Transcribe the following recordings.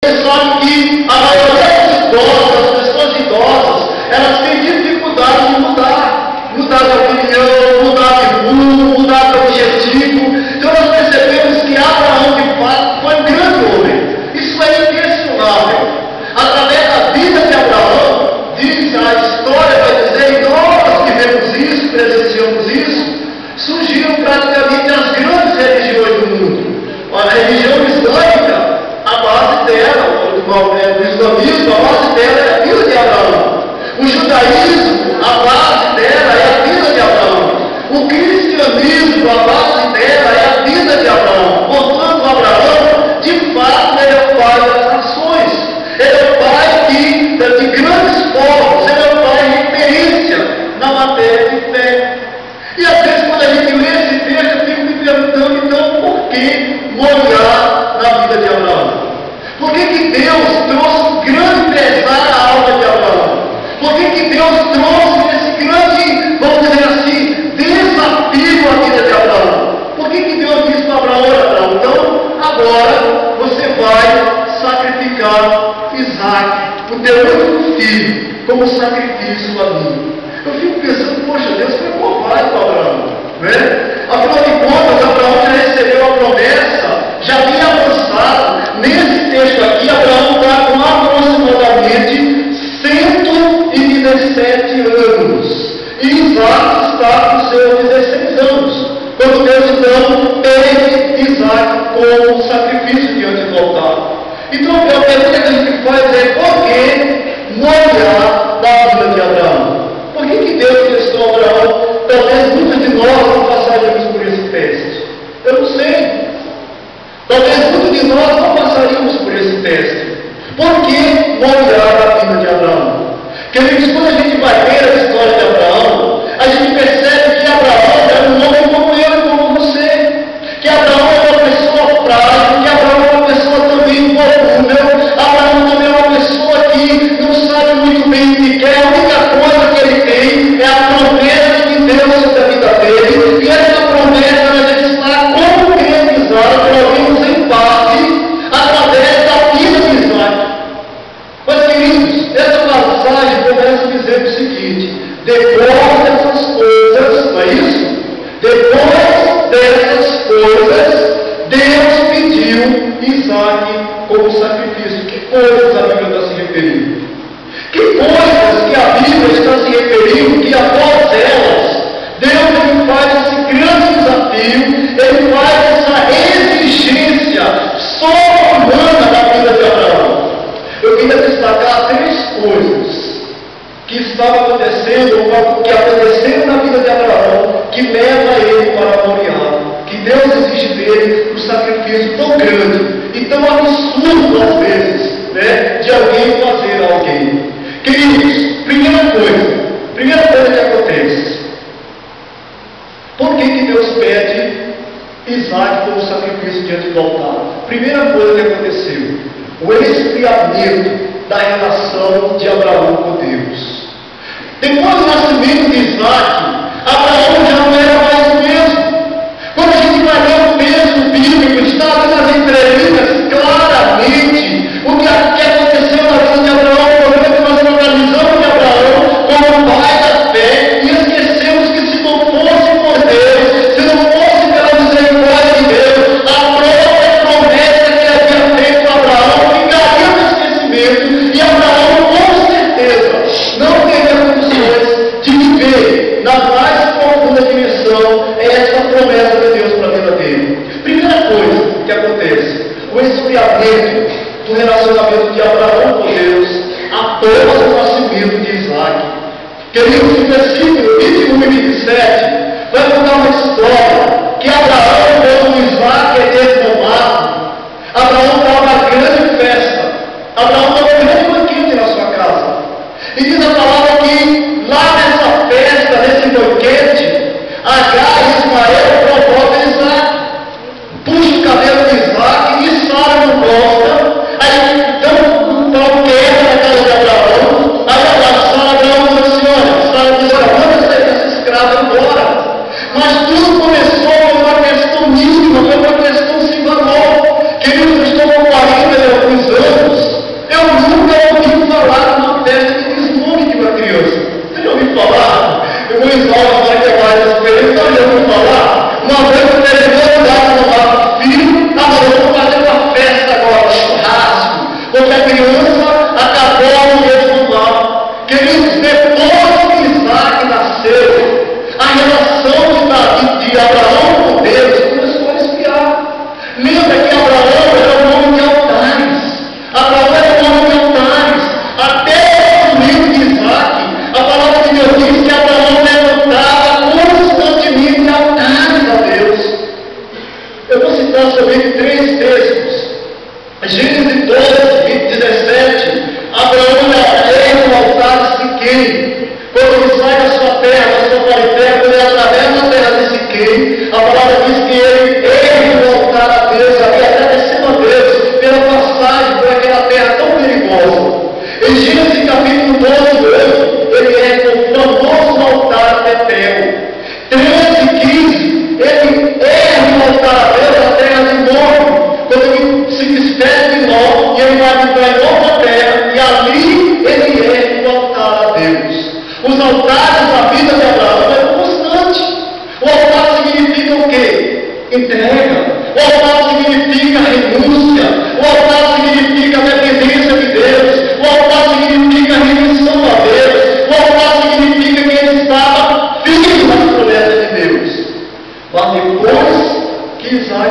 Só que a maioria dos idosos, as pessoas idosas, elas têm dificuldade de mudar de opinião, mudar de rumo, mudar de objetivo. Então nós percebemos que Abraão, de fato, foi um grande homem. Isso é inquestionável. Através da vida de Abraão, diz a história, vai dizer, e nós vivemos isso, presenciamos isso, surgiram praticamente as grandes religiões do mundo. A religião islâmica, a base dela, do islamismo, a base dela é a vida de Abraão. O judaísmo, a base dela é a vida de Abraão. O cristianismo, a base dela é a vida de Abraão. Portanto, Abraão, de fato, ele é o pai das nações. Ele é o pai de grandes povos. Ele é o pai de referência na matéria de fé. E às vezes, quando a gente lê esse texto, eu fico me perguntando, então, por que olhar na vida de Abraão? Por que Deus trouxe grande pesar à alma de Abraão? Por que Deus trouxe esse grande, vamos dizer assim, desafio à vida de Abraão? Por que Deus disse para Abraão, Abraão, então agora você vai sacrificar Isaac, o teu único filho, como sacrifício a mim? Eu fico pensando, poxa, Deus foi covarde para Abraão, né? Afinal de contas, Abraão já recebeu a promessa, já havia avançado. Nesse texto aqui, Abraão está com aproximadamente 117 anos. E Isaac está com seus 16 anos. Quando Deus então teve Isaac como sacrifício diante do altar. Então a pergunta que a gente faz é: por que olhar da vida de Abraão? Por que Deus testou Abraão? Talvez muitos de nós não passaríamos por esse teste. Eu não sei. Talvez muitos de nós não passaríamos por esse teste. Por que olhar a vida de Abraão? Queridos, quando a gente vai ler a história de Abraão, a gente percebe que Abraão era um homem como eu e como você. Que Abraão é uma pessoa frágil, que Abraão é uma pessoa também volúvel. Abraão também é uma pessoa que não sabe muito bem o que quer. A única coisa que ele tem é a promessa de Deus sobre a vida dele. E essa promessa a gente está concretizada, pelo menos em parte, através da vida de Isaac. Mas, queridos, essa passagem começa dizendo o seguinte: depois dessas coisas, não é isso? Depois dessas coisas, Deus pediu Isaac como sacrifício. Que coisas a Bíblia está se referindo? Que coisas que a Bíblia está se referindo, que após elas, Deus ele faz esse grande desafio, ele faz essa exigência sobre-humana da vida de Abraão. Eu queria destacar 3 coisas que estavam acontecendo, ou que aconteceram na vida de Abraão, que leva ele para Moriá, que Deus exige dele um sacrifício tão grande e tão absurdo às vezes, né, de alguém fazer a alguém. Queridos, primeira coisa que acontece: por que Deus pede Isaac como sacrifício diante do altar? Primeira coisa que aconteceu: o esfriamento da relação de Abraão com Deus. Depois do nascimento de Isaac, Abraão já não era mais o mesmo. Quando a gente vai ler o texto bíblico, está nas entrelinhas claramente o que aconteceu na vida de Abraão. O problema é que nós localizamos de Abraão como pai da fé e esquecemos que, se não fosse por Deus, se não fosse pela misericórdia de Deus, a própria promessa que havia feito a Abraão ficaria no esquecimento, e Abraão com certeza não teria condições de viver na mais profunda dimensão essa promessa de Deus para a vida dele. Primeira coisa que acontece: o esfriamento do relacionamento de Abraão com Deus após o nascimento de Isaac. Queridos, no versículo 21 e 27 vai contar uma história que Abraão, quando Isaac é desmamado, Abraão dá uma grande festa, Abraão dá um grande banquete na sua casa. E diz a palavra que lá nessa festa, nesse banquete, Agar e Ismael provocam Isaac, puxa o cabelo de Isaac, e Sara não gosta. Aí então um pau quebra na casa de Abraão. Aí Abraão diz assim: olha, Sara diz: olha, manda essa escrava embora. Mas tudo começou com uma questão mínima, foi uma questão porque a criança acabou no mesmo lugar. Queridos, depois que Isaac nasceu, a relação de Abraão com Deus começou a esfriar. Lembra que Abraão era um homem de altares. Abraão era um homem de altares. Até o livro de Isaac, a palavra de Deus diz que Abraão levantava constantemente altares a Deus. Eu vou citar somente 3 textos. Gênesis 12, 17. Abraão ergue o altar de Siquém. Quando ele sai da sua terra, da sua parentela, quando ele atravessa a terra de Siquém, a palavra diz que ele ergue o altar a Deus, ali agradecendo a Deus pela passagem por aquela terra tão perigosa. Em Gênesis capítulo 12, 8, ele ergue o famoso altar de Betel. 13:15, ele ergue o altar a Deus na terra de Novo, quando ele se despede de Nó, e ele vai entrar em outra terra, e ali ele ergue o altar a Deus. Os altares da vida de Abraão eram constantes. O altar significa o quê? Entrega. O altar significa renúncia. O altar significa dependência de Deus. O altar significa rendição a Deus. O altar significa que ele estava firme nas promessas de Deus. Mas depois que Isaac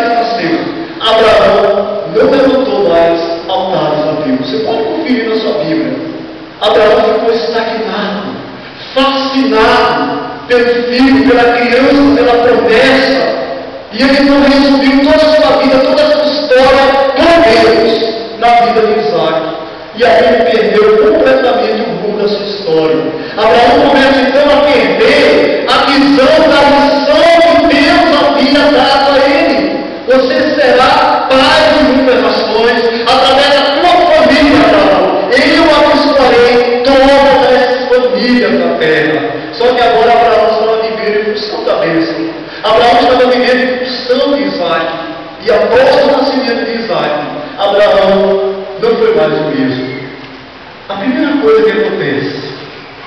nasceu, Abraão não levantou mais altares a Deus. Você pode conferir na sua Bíblia. Abraão ficou estagnado, fascinado pelo filho, pela criança, pela promessa. E ele não resumiu toda a sua vida, toda a sua história com Deus na vida de Isaac. E aí ele perdeu completamente o rumo da sua história. Abraão começa então a perder a visão da missão que Deus havia dado a ele. Você será pai de muitas nações através da tua família, Abraão. Eu abençoarei todas as famílias da terra. Só que agora Abraão estava vivendo em função da bênção. Abraão estava vivendo em função de Isaac. E após o nascimento de Isaac, Abraão não foi mais o mesmo. A primeira coisa que acontece,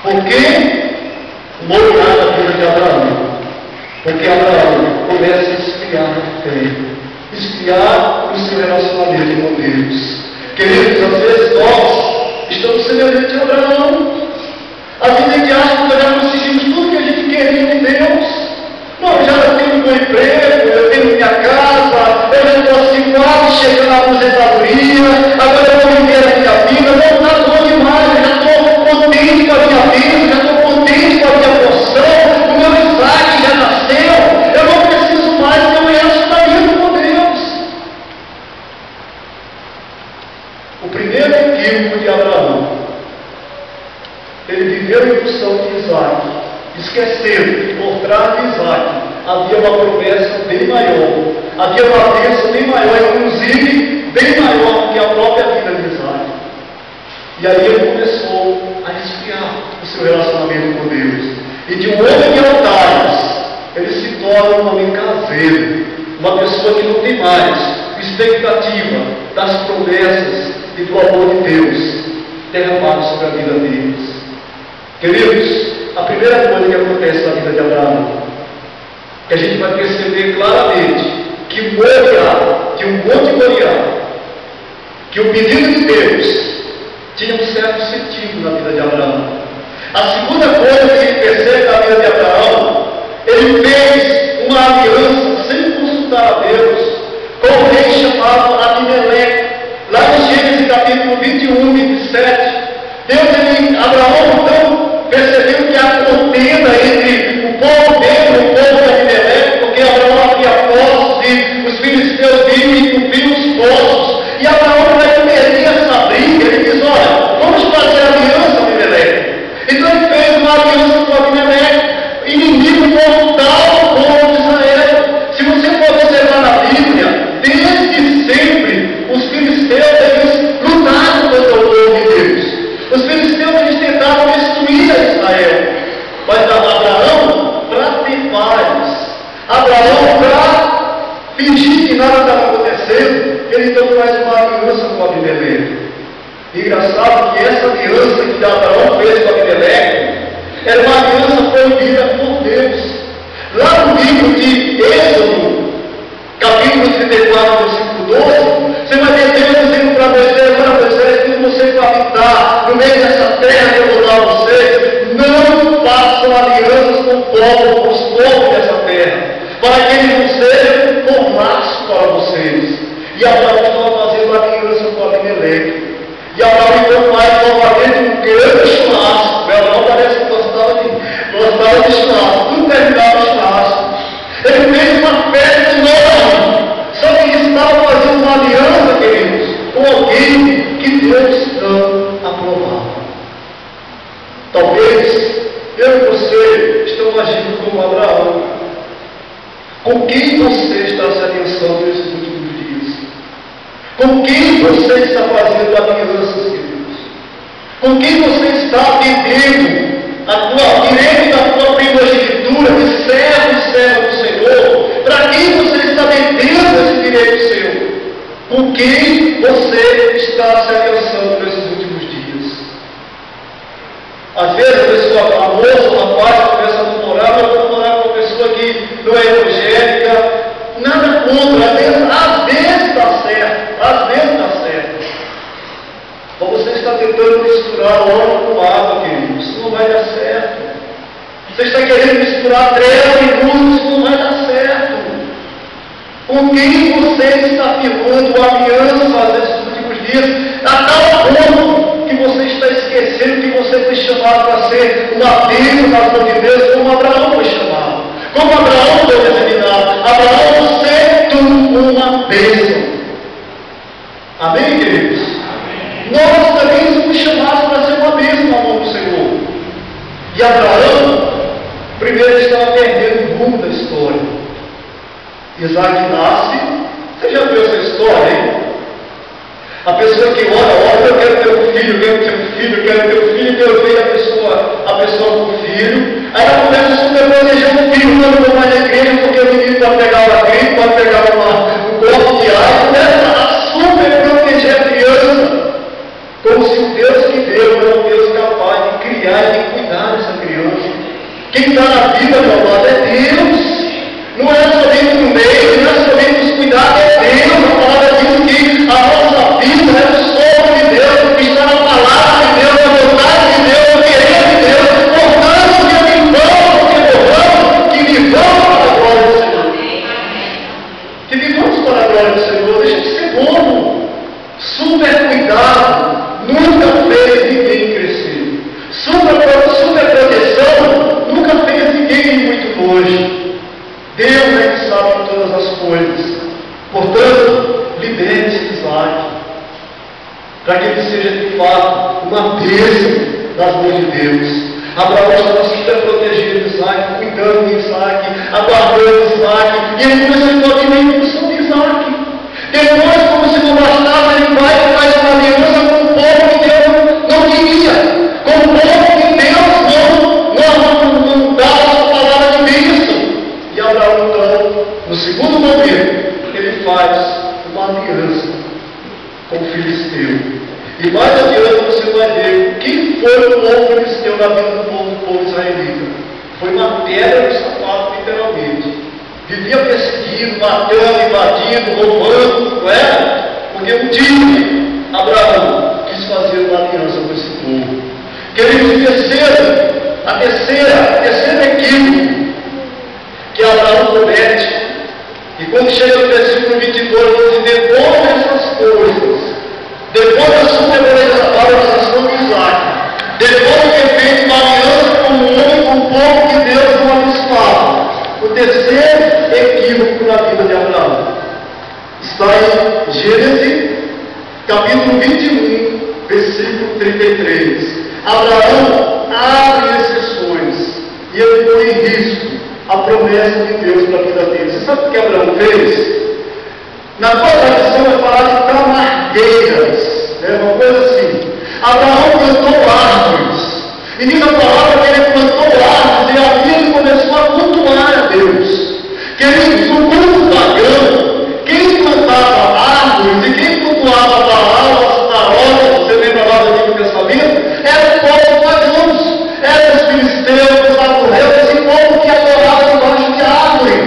por que mudar a vida de Abraão? Porque Abraão começa a esfriar na fé, esfriar o seu relacionamento com Deus. Queridos, às vezes nós estamos semelhantes a Abraão. Às vezes a gente acha que nós já conseguimos tudo que a gente queria com Deus. Não, eu já tenho um bom emprego, eu tenho minha casa, eu já estou assim quase chegando à aposentadoria, agora eu vou viver a minha vida, não está bom demais, eu já estou contente com a minha vida, já estou contente com a minha porção, o meu Isaac já nasceu, eu não preciso mais do meu relacionamento com Deus. O primeiro equívoco de Abraão, ele viveu em função de Isaac, esquecendo que por trás de Isaac havia uma promessa bem maior, havia uma bênção bem maior, inclusive bem maior do que a própria vida de Isaac. E aí ele começou a esfriar o seu relacionamento com Deus. E de um homem de altares, ele se torna um homem caseiro, uma pessoa que não tem mais expectativa das promessas e do amor de Deus derramado sobre a vida deles. Queridos, a primeira coisa que acontece na vida de Abraão, que a gente vai perceber claramente que Moriá, que o Monte Moriá, que o pedido de Deus tinha um certo sentido na vida de Abraão. A segunda coisa que ele percebe na vida de Abraão, ele fez uma aliança sem consultar a Deus com o rei chamado Abimeleque. Lá no Gênesis capítulo 21, 27, Abraão então percebeu que há contenda entre o povo dele e o povo de Abimeleque, porque Abraão havia postos e os filisteus vinham e cumpriam os postos. E Abraão vai perder essa briga. Ele diz: olha, vamos fazer aliança, Abimeleque. Então ele fez uma aliança com Abimeleque, inimigo mortal do povo de Israel. Se você for observar na Bíblia, desde sempre os filisteus eles lutaram contra o povo de Deus. Os filisteus eles tentaram destruir a Israel. Mas Abraão, para ter paz, Abraão, para fingir que nada estava acontecendo, ele então faz uma aliança com Abimeleque. Engraçado que essa aliança que Abraão fez com Abimeleque era uma aliança proibida por Deus. Lá no livro de Êxodo, capítulo 34, versículo 12, E Abraão estava fazendo aliança com Abimeleque. E Abraão então faz novamente um grande churrasco. O Abraão parece que gostava de churrasco. Tudo terminava o churrasco. Ele fez uma festa enorme. Só que ele estava fazendo uma aliança, queridos, com alguém que Deus não aprovava. Talvez eu e você estamos agindo como Abraão. Com quem você está se aliançando nesses últimos dias? Com quem você está fazendo alianças, queridos? Com quem você está vendendo direito da tua primogenitura de servo e serva do Senhor? Para quem você está vendendo esse direito seu? Com quem você está se aliançando nesses últimos dias? Às vezes a pessoa, a moça, o rapaz, começa a namorar, vai namorar com uma pessoa que não é evangélica, nada contra, às vezes está certo, às vezes está certo. Mas você está tentando misturar óleo com água, querido, isso não vai dar certo. Você está querendo misturar treva e luz, isso não vai dar certo. Com quem você está firmando aliança nesses últimos dias, a tal ponto que você está esquecendo que você foi chamado para ser uma bênção nas mãos de Deus, como Abraão foi chamado, como Abraão foi determinado. Abraão, sendo uma bênção. Amém, queridos? Amém. Nós também somos chamados para ser uma bênção na mão do Senhor. E Abraão, primeiro, estava perdendo o rumo da história. Isaac nasce. Você já viu essa história, hein? A pessoa que ora, eu quero ter um filho, eu quero ter um filho, eu quero ter um filho, Deus veio a pessoa com o filho. Aí ela começa a superplanejar um filho, quando eu vou mais na igreja, porque o menino pode pegar uma gripe, pode pegar um copo de água, começa a superproteger a criança, como se o Deus que deu era um Deus capaz de criar e de cuidar dessa criança. Quem está na vida, meu amado, é Deus. Não é somente no meio, não é somente os cuidados, é Deus. A palavra diz que a nossa vida é o sopro de Deus, que está na palavra de Deus, na vontade de Deus, no querer de Deus. Portanto, que vivamos para a glória do Senhor. Que vivamos para a glória do Senhor. Deixa de ser bobo. Super cuidado nunca fez ninguém crescer. Super proteção nunca fez ninguém ir muito longe. Deus é que sabe todas as coisas. Portanto, libere-se de Isaac, para que ele seja de fato uma bênção das mãos de Deus. Abraão estava super protegendo Isaac, cuidando de Isaac, aguardando Isaac, e ele começou a viver em função de Isaac. Depois, como se não bastava, ele vai e faz uma aliança com o povo que Deus não queria, com o povo que Deus não dava a palavra de bênção. E Abraão, então, no segundo momento, ele faz uma aliança com o filisteu. E mais adiante você vai ver quem foi o povo filisteu na vida do povo israelita. Foi uma pedra no sapato, literalmente. Vivia perseguido, matando, invadindo, roubando, não é? Porque um dia Abraão quis fazer uma aliança com esse povo. Queridos, a terceira equívoco que Abraão comete, e quando chega no versículo 22, diz: depois dessas coisas, depois da supervalorização de Isaac, depois de ter feito uma aliança com o homem, com o povo que Deus não abençoava, o terceiro equívoco na vida de Abraão está em Gênesis, capítulo 21, versículo 33. Abraão abre exceções e ele põe em risco a promessa de Deus para a vida dele. Você sabe o que Abraão fez? Na tua tradição é falar de camargueiras, né? Uma coisa assim. Abraão plantou árvores, e diz a palavra que ele plantou árvores, e ali ele começou a cultuar a Deus. Queridos, no mundo pagão, quem plantava árvores e quem cultuava Baal, Astarote, você lembra lá do Antigo Testamento? Era o povo pagãos, eram os filisteus, os amorreus, esse povo que adorava debaixo de árvore.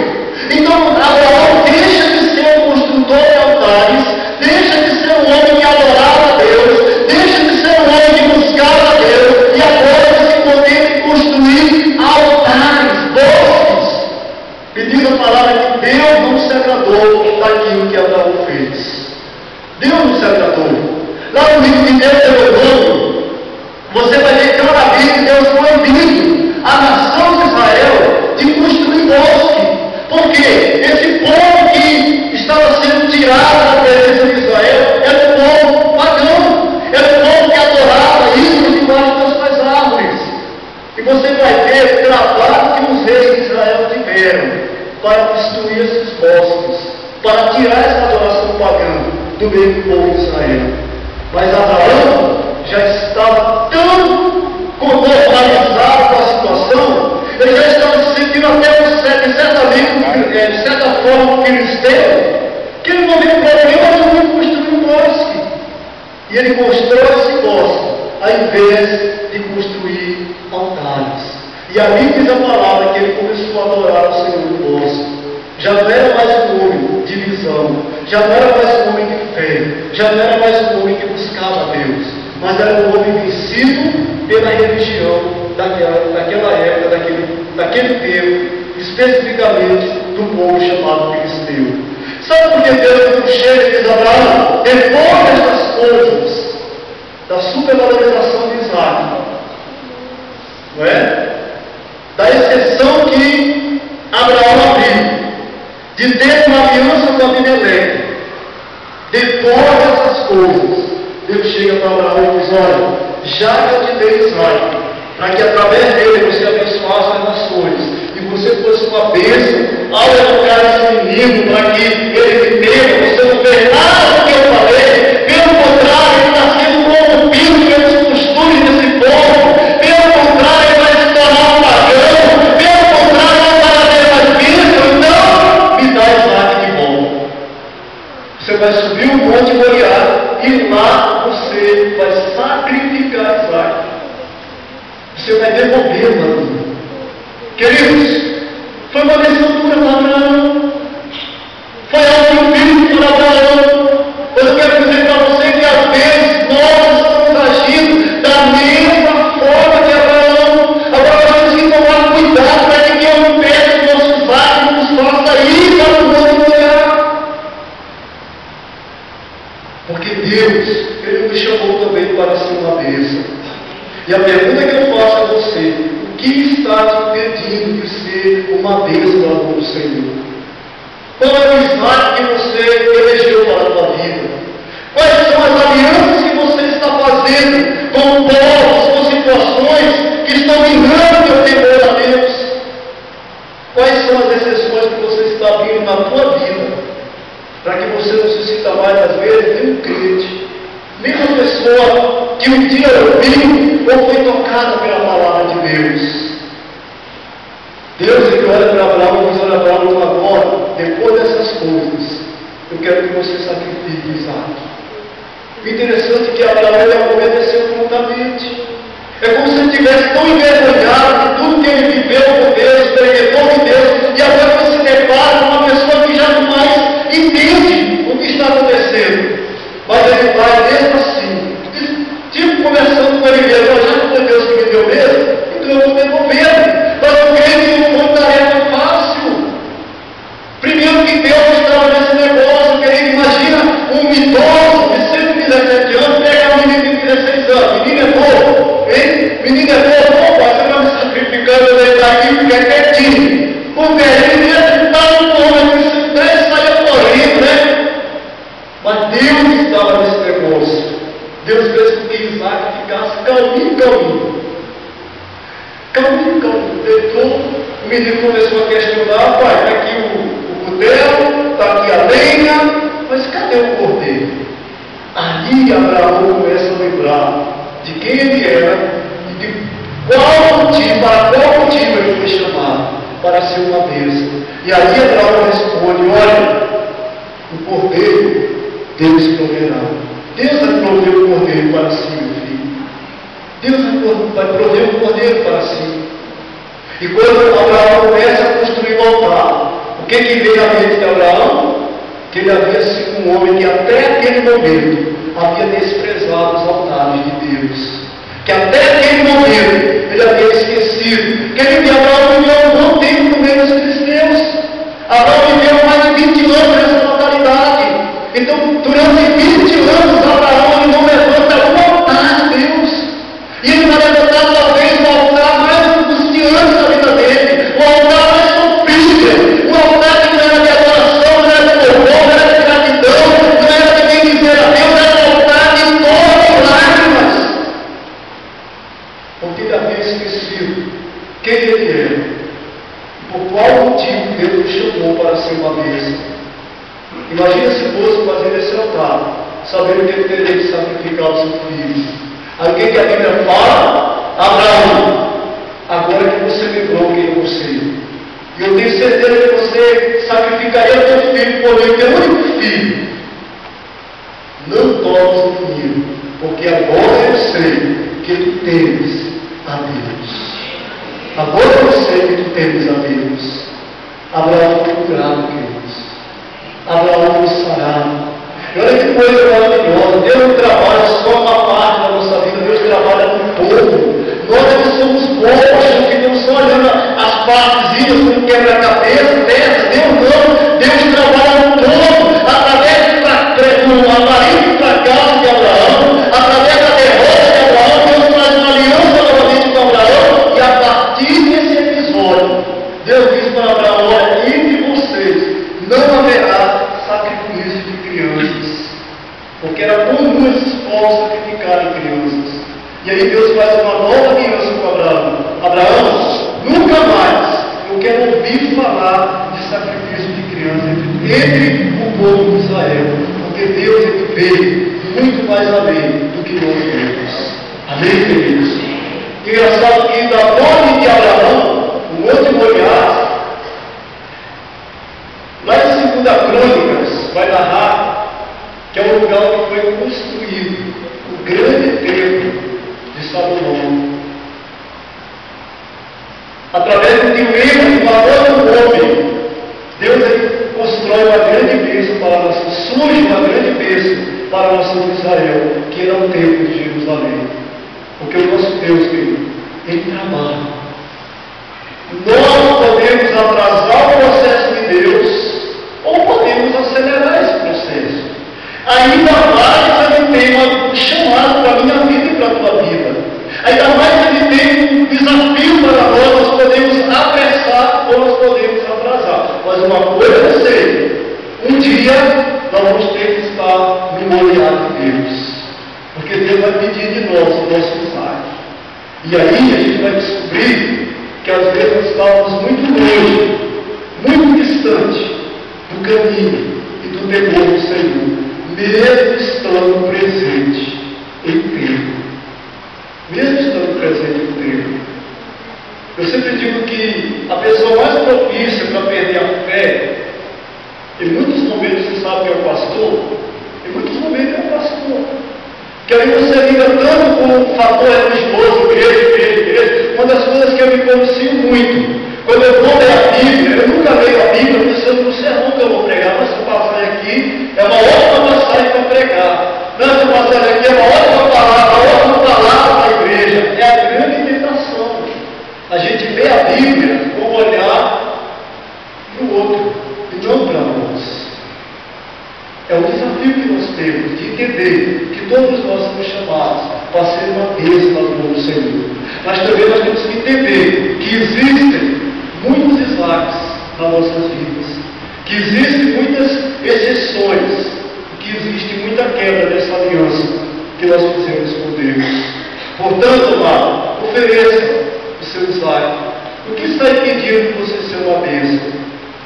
Então, Abraão deixa de ser um construtor de altares, deixa de ser um homem que adorava a Deus, deixa de ser um homem que buscava a Deus, e agora ele se contenta em construir altares, bosques. E diz a palavra que Deus não se agradou daquilo que Abraão fez. no meio do povo de Israel. Mas Abraão já estava tão normalizado com a situação, ele já estava se sentindo até de certa forma filisteu, que ele não viu problema nenhum em construir um bosque. E ele constrói esse bosque, ao invés de construir altares. E ali diz a palavra que ele começou a adorar o Senhor do bosque. Já não era mais um homem de visão, já não era mais um homem de fé, já não era mais um homem que buscava Deus, mas era um homem vencido pela religião daquela época, daquele tempo, especificamente do povo chamado filisteu. Sabe por que Deus não chega e diz a Abraão, depois dessas coisas, da supervalorização de Isaac, não é? Da exceção que Abraão abriu, de ter uma aliança com Abimeleque, depois dessas coisas, Deus chega para Abraão e diz, olha, já que eu te dei Isaac, para que através dele você abençoasse as nações, e você fosse uma bênção, ao educar esse menino, para que ele me tema, você não vê nada do que eu falei, pelo contrário, ele está sendo corrompido pelos costumes desse povo, pelo contrário, ele vai se tornar um pagão, pelo contrário, ele não vai ter mais bênção, então, me dá Isaac de volta. Você vai subir o monte Moriá, e lá você vai sacrificar Isaac. Você vai devolver a vida. Queridos, foi uma decisão dura para Abraão. Foi algo difícil para Abraão. Mas eu quero dizer para você que às vezes nós estamos agindo da mesma forma que Abraão. Agora nós temos que tomar cuidado para que Deus não pegue os nossos atos e nos faça ir para o outro lugar. Porque Deus, Ele nos chamou também para ser uma bênção. E a pergunta que eu faço a você, o que está te impedindo de ser uma bênção na mão do Senhor? Qual é o Isaac que você elegeu para a tua vida? Quais são as alianças que você está fazendo com povos, com situações que estão minando o teu temor a Deus? Quais são as exceções que você está abrindo na tua vida, para que você não se sinta mais, às vezes, nem um crente, nem uma pessoa que um dia ouviu ou foi tocada pela palavra de Deus? Deus, ele olha para Abraão e diz, olha Abraão, então agora, depois dessas coisas, eu quero que você sacrifique Isaac. O interessante é que Abraão ele obedeceu prontamente. É como se ele estivesse tão envergonhado de tudo que ele viveu com Deus, experimentou com Deus, e agora você se depara com uma pessoa que já mais entende o que está acontecendo. Mas ele vai mesmo assim, tipo conversando com ele mesmo, já que foi Deus que me deu mesmo, então eu vou devolver. Mas eu creio que não foi tarefa fácil. Primeiro que Deus estava nesse negócio, querido, imagina um idoso de 117 anos, pega um menino de 16 anos, menino é novo, hein? Menino é novo, você vai me sacrificando, eu deitar aqui e ficar quietinho. O velhinho desse está no nome, se pudesse sair correndo, né? Mas Deus estava nesse negócio. Deus fez com que Isaac ficasse calminho. Deitou, o menino começou a questionar, pai, está aqui o cutelo, está aqui a lenha, mas cadê o cordeiro? Ali Abraão começa a lembrar de quem ele era e de para qual motivo ele foi chamado, para ser uma bênção. E aí Abraão responde, olha, o cordeiro Deus proverá. Deus vai prover o cordeiro para si, meu filho. Deus vai prover o cordeiro para si. E quando Abraão começa a construir o altar, o que veio à mente de Abraão? Que ele havia sido um homem que até aquele momento havia desprezado os altares de Deus. Que até aquele momento ele havia esquecido. Que Abraão viveu um bom tempo no meio dos filisteus. Abraão viveu mais de 20 anos nessa localidade. Então, durante 20 anos, Abraão ele não levanta um altar de Deus. E ele vai levantar talvez o altar mais angustiante da vida dele. O altar mais sofrível. O altar que não era de adoração, não era de louvor, não era de gratidão, não era de quem dizer a Deus, era um altar de dor e lágrimas. Porque ele havia esquecido quem ele era. Por qual motivo Deus o chamou para ser uma bênção. Imagina se fosse fazer esse altar sabendo que ele teria que sacrificar o seu filho. Aí o que a Bíblia fala? Abraão, agora que você lembrou quem é você, e eu tenho certeza que você sacrificaria teu filho por mim, teu único filho. Não toques o menino, porque agora eu sei que tu temes a Deus. Agora eu sei que tu temes a Deus. Abraão foi curado, queridos. Abraão foi sarado. E olha que coisa maravilhosa. Deus não trabalha só uma parte da nossa vida, Deus trabalha com o povo. Nós que somos bons, que estamos só olhando as partezinhas como quebra-cabeça dessa. Deus não. Deus trabalha no todo, através do aparente fracasso de Abraão, através da derrota de Abraão. Deus faz uma aliança novamente com Abraão, e a partir desse episódio, Deus diz para Abraão: olha, entre vocês não haverá sacrifício de crianças, porque era comum esses povos sacrificarem crianças. E aí Deus faz uma nova aliança com Abraão. Abraão, nunca mais eu quero ouvir falar de sacrifício de crianças entre o povo de Israel, porque Deus veio muito mais além do que nós vemos. Amém, queridos? Engraçado que da morte de Abraão, o Monte Moriá, lá em 2 Crônicas, vai narrar que é o lugar onde foi construído o grande templo de Salomão. Através do erro do amor do homem, Deus constrói uma grande bênção para a nação, surge uma grande bênção para a nação de Israel, que era o templo de Jerusalém. Porque o nosso Deus, querido, Ele trabalha. Nós podemos atrasar o processo de Deus, ou podemos acelerar esse processo. Ainda mais Ele tem um chamado para a minha vida e para a tua vida. Ainda mais Ele tem um desafio para nós podemos apressar ou nós podemos atrasar. Mas uma coisa eu sei, um dia nós vamos ter que estar memoriados de Deus. Porque Deus vai pedir de nós o nosso milagre. E aí a gente vai descobrir que às vezes nós estávamos muito longe, muito distante do caminho e do temor do Senhor, mesmo estando presente em tempo. Mesmo estando presente em tempo. Eu sempre digo que a pessoa mais propícia para perder a fé, em muitos momentos você sabe que é o pastor, em muitos momentos é o pastor. Que aí você lida tanto com o fator religioso, igreja. Uma das coisas que eu me convencio muito, quando eu vou ler a Bíblia, eu nunca leio a Bíblia pensando no sermão que eu vou pregar, mas essa passagem aqui é uma ótima passagem para pregar. Essa passagem aqui é uma ótima palavra para a igreja. É a grande tentação. A gente vê a Bíblia com um olhar para o outro, e não para nós. É o desafio que nós temos de entender que todos nós somos chamados para ser uma bênção para o povo do Senhor. Mas também nós temos que entender que existem muitos Isaacs nas nossas vidas, que existem muitas exceções, que existe muita quebra dessa aliança que nós fizemos com Deus. Portanto, amado, ofereça o seu Isaac. O que está impedindo você ser uma bênção?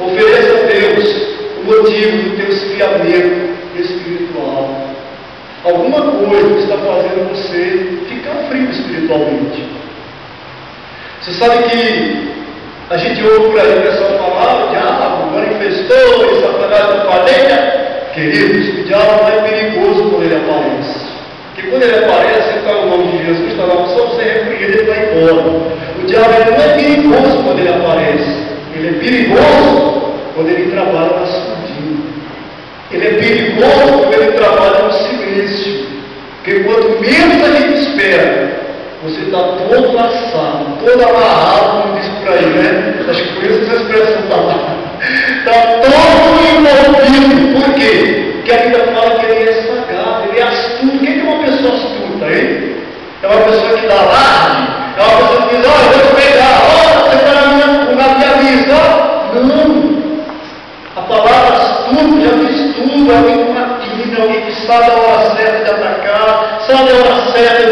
Ofereça a Deus o motivo do teu esfriamento espiritual. Alguma coisa está fazendo você ficar frio espiritualmente. Você sabe que a gente ouve por aí o pessoal falar: o diabo manifestou, e Satanás não falha. Queridos, o diabo não é perigoso quando ele aparece. Porque quando ele aparece, ele está no nome de Jesus, está lá, só você repreender, ele vai embora. O diabo não é perigoso quando ele aparece. Ele é perigoso quando ele trabalha na escondida. Ele é perigoso quando ele trabalha no silêncio. Porque quanto menos a gente espera, você está todo laçado, todo amarrado, como diz por aí, né? Acho que por isso essa expressão está lá. Está todo envolvido. Por quê? Porque a Bíblia fala que ele é sagaz, ele é astuto. Quem é uma pessoa astuta, hein? É uma pessoa que dá alarme, é uma pessoa que diz: olha, eu vou te pegar, olha, você está na minha lista. Não. A palavra astuto já diz tudo. Alguém com matilha, alguém que sabe a hora certa de atacar, sabe a hora certa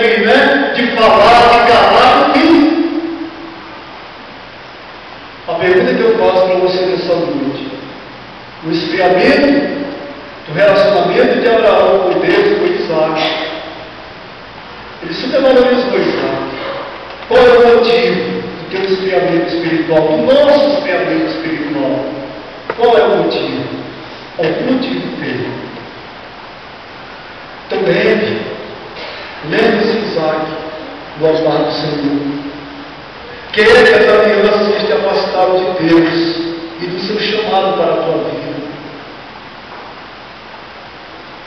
de falar, de calar, enfim. A pergunta que eu faço para você nessa noite: o esfriamento do relacionamento de Abraão com Deus Você valorizou Isaac. Qual é o motivo do teu esfriamento espiritual, do nosso esfriamento espiritual? Qual é o motivo? Algum motivo teve. Então lembre-se de Isaac, do altar do Senhor. Quer que as alianças te afastaram de Deus e do seu chamado para a tua vida.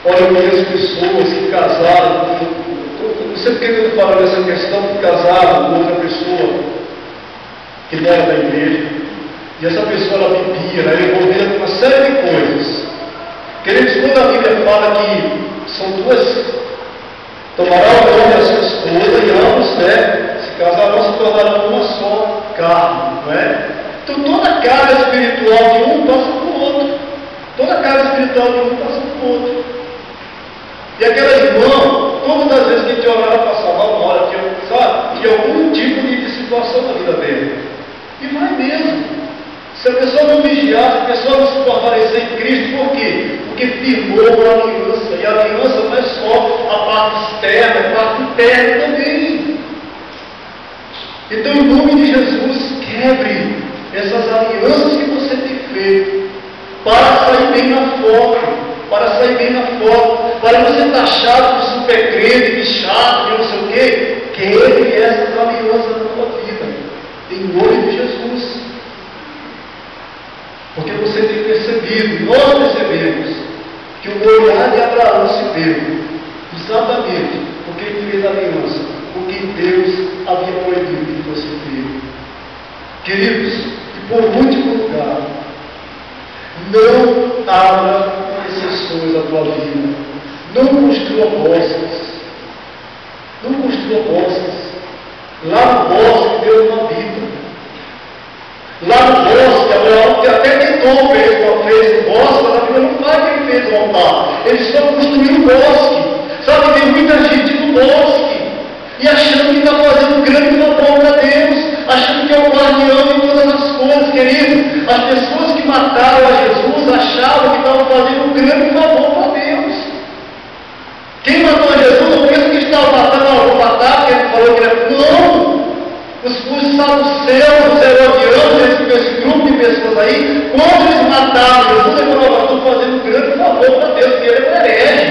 Olha, eu conheço pessoas que casaram, não sei porque eu estou falando dessa questão, que casaram com outra pessoa que não era da igreja, e essa pessoa ela vivia, ela era envolvida com uma série de coisas. Queridos, quando a Bíblia fala que são duas, tomará o nome da sua esposa e ambos, se casarão, se tornarão uma só carne, não é? Então toda a carga espiritual de um passa para o outro. Toda a carga espiritual de um passa para o outro. E aquela irmã, todas as vezes que a gente orava, passava uma hora, tinha algum tipo de situação na vida dele. E vai mesmo. Se a pessoa não vigiar, se a pessoa não se fortalecer em Cristo, por quê? Porque firmou uma aliança. E a aliança não é só a parte externa, é a parte interna também. Então, em nome de Jesus, quebre essas alianças que você tem feito para sair bem na foto. Para sair bem na foto, para não ser taxado de super crente, de chato, de não sei o quê. Quebre essas alianças na tua vida, em nome de Jesus. Porque você tem percebido, nós percebemos, que o olhar de Abraão se deu exatamente porque ele fez a aliança, porque Deus havia proibido que fosse feito. Queridos, e por último lugar, não abra exceções à tua vida. Não construa bosques. Não construa bosques. Lá no bosque Deus não habita. Lá no bosque, Abraão, que até tentou fez o bosque, mas a Bíblia não fala que ele fez o altar. Ele só construiu o bosque. Sabe, tem muita gente no bosque e achando que está fazendo um grande favor para Deus, achando que é o guardião de todas as coisas, querido. As pessoas que mataram a Jesus achavam que estavam fazendo um grande favor para Deus. Quem matou a Jesus não pensa que estava matando algum matar, porque ele falou que ele não. Os saduceus, os herodianos, esse grupo de pessoas aí, quando eles mataram Jesus, ele falou: estou fazendo um grande favor para Deus, porque ele é um herege,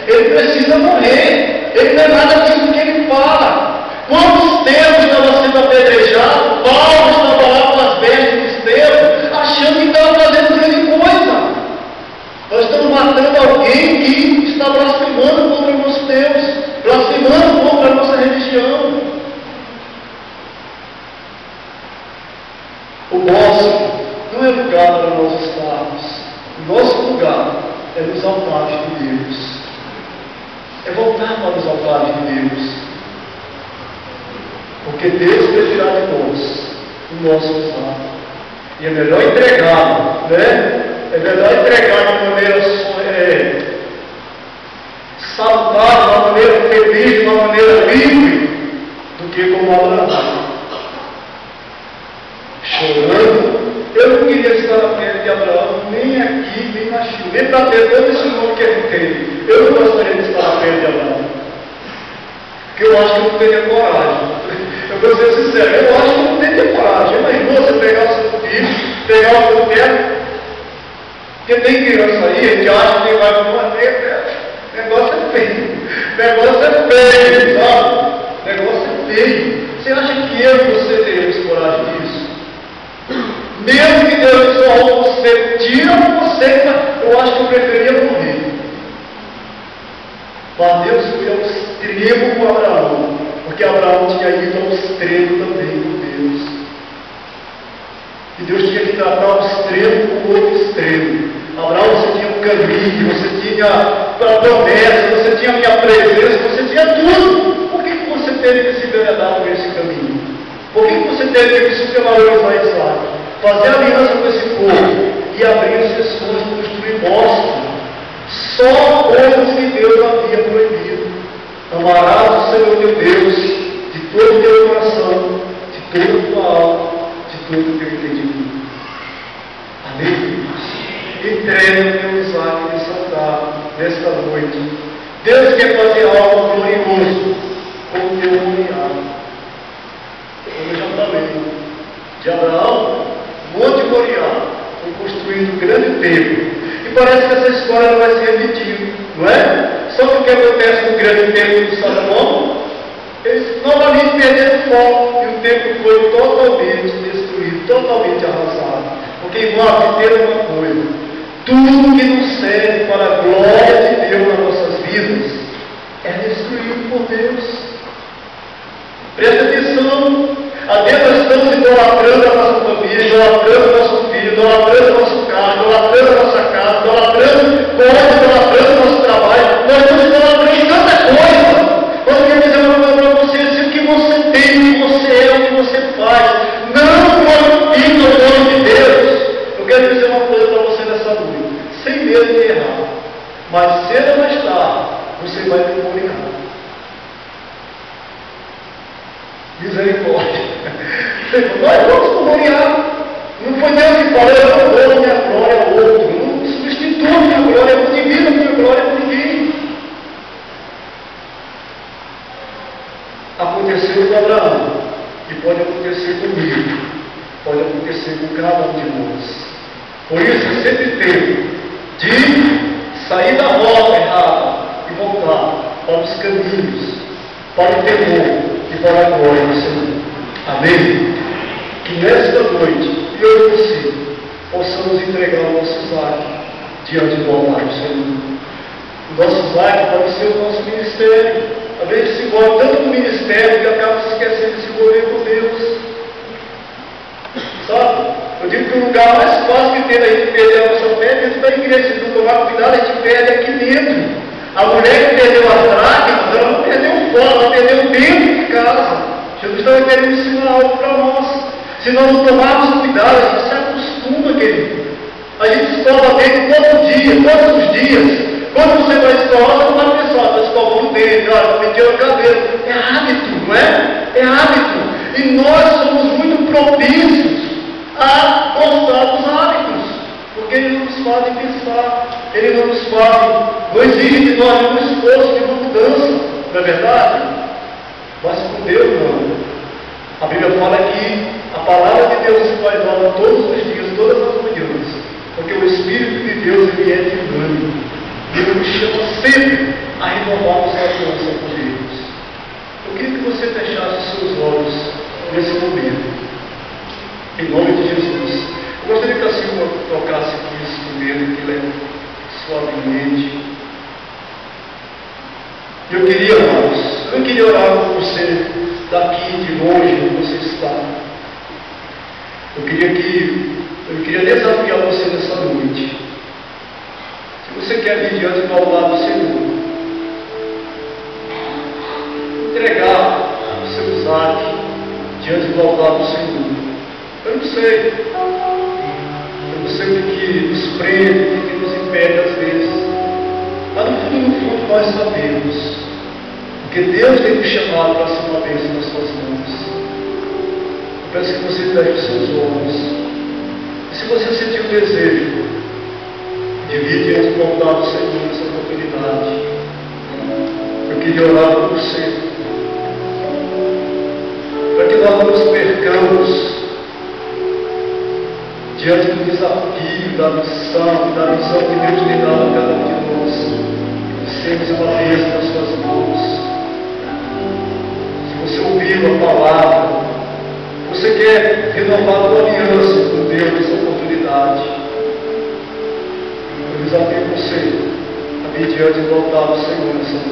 ele precisa morrer, ele não é nada disso que ele fala. Quando Estevão estava sendo apedrejado, Paulo estava lá com as vestes de Estevão, achando que estava fazendo grande coisa. Nós estamos matando alguém que está blasfemando contra o nosso Deus, blasfemando contra a nossa religião. O bosque não é lugar para nós estarmos. O nosso lugar é nos altares de Deus. É voltar para os altares de Deus. Porque Deus pedirá de nós o nosso usar. E é melhor entregar, né? É melhor entregar de maneira salutar, de uma maneira feliz, de uma maneira livre, do que como Abraão. Chorando. Eu não queria estar na frente de Abraão, nem aqui, nem na China, nem para ter todo esse nome que ele tem. Eu não gostaria de estar na frente de Abraão. Porque eu acho que eu não teria coragem. Eu vou ser sincero, eu acho que eu não teria coragem. Imagina você pegar o seu filho, pegar o seu neto, porque tem criança aí, a gente acha que vai para uma negra. O negócio é feio. O negócio é feio, sabe? O negócio é feio. Você acha que eu e você teríamos coragem disso? Mesmo que Deus só você, tira você, eu acho que eu preferia morrer. Mas Deus foi ao extremo com Abraão, porque Abraão tinha ido ao extremo também com Deus. E Deus tinha que tratar o extremo com o outro extremo. Abraão, você tinha um caminho, você tinha a promessa, você tinha a minha presença, você tinha tudo. Por que você teve que se enveredar por esse caminho? Por que você teve que supervalorizar Isaac? Fazer aliança com esse povo e abrir as pessoas, construir bosques. Só coisas que Deus havia proibido. Amarás o Senhor teu Deus de todo o teu coração, de toda a tua alma, de todo o teu entendimento. Amém? Entrega o teu Isaac nesse altar, nesta noite. Deus quer fazer algo glorioso com o teu parece que essa história não vai se repetir, não é? Só que o que acontece no grande templo de Salomão, eles novamente perderam o foco, e o templo foi totalmente destruído, totalmente arrasado. Porque, irmão, entenda uma coisa: tudo que nos serve para a glória de Deus nas nossas vidas é destruído por Deus. Presta atenção. A Deus nós estamos idolatrando a nossa família, idolatrando o nosso filho, idolatrando o nosso carro, idolatrando a nossa casa, idolatrando o nosso trabalho. Nós estamos idolatrando tanta coisa. Nós queremos dizer uma coisa para você: se o que você tem, o que você é, o que você faz, não glorifica o nome de Deus. Eu quero dizer uma coisa para você nessa noite, sem medo de errar, mas cedo ou mais tarde, você vai ter comunicado. Misericórdia. Nós vamos comunicar. Não foi Deus que falou: eu não dou minha glória a outro. Não substitua minha glória, eu não divido minha glória com ninguém. Aconteceu com Abraão, e pode acontecer comigo, pode acontecer com cada um de nós. Por isso, é sempre tempo de sair da rota errada e voltar para os caminhos, para o temor e para a glória do Senhor. Amém? Que nesta noite, eu e você, possamos entregar o nosso Isaac diante do altar do Senhor. O nosso Isaac pode ser o nosso ministério. Às vezes se envolve tanto no ministério que acaba se esquecendo de se envolver com Deus. Sabe? Eu digo que o lugar mais fácil que tem da gente perder a nossa fé é dentro da igreja. Se não tomar cuidado, a gente perde aqui dentro. A mulher que perdeu as dracmas, ela não perdeu fora, ela perdeu dentro de casa. Jesus estava querendo ensinar algo para nós. Se nós não tomarmos cuidado, a gente se acostuma, querido. A gente escova dentro todo dia, todos os dias. Quando você vai escovar, você não vai pensar: estou escovando o dente, estou penteando o cabelo. É hábito, não é? É hábito. E nós somos muito propícios a gostar dos hábitos, porque eles não nos fazem pensar, eles não exige de nós nenhum esforço de uma mudança, não é verdade? Mas com Deus não. A Bíblia fala que a palavra de Deus se faz nova todos os dias, todas as manhãs, porque o Espírito de Deus ele é dinâmico. Deus nos chama sempre a renovar nossa aliança com Deus. Eu queria que você fechasse os seus olhos nesse momento, em nome de Jesus. Eu gostaria que a Silva tocasse aqui esse instrumento, que leva suavemente. Eu queria, irmãos, eu não queria orar por você daqui, de longe, onde você está. Eu queria desafiar você nessa noite. Se você quer vir diante do altar do Senhor, entregar o seu Isaac diante do altar do Senhor. Eu não sei o que nos prende, o que nos impede às vezes, mas no fundo nós sabemos, porque Deus tem nos chamado para ser uma bênção nas suas mãos. Eu peço que você feche os seus olhos, e se você sentir o desejo de vir diante do altar do Senhor nessa oportunidade, eu queria orar por você, para que nós não nos percamos diante do desafio, da missão, da missão que Deus tem dado a cada um de nós, de sermos uma bênção nas suas mãos. Se você ouviu a palavra, você quer renovar a sua aliança com Deus nessa oportunidade, eu desafio você a vir diante do altar do Senhor nessa noite.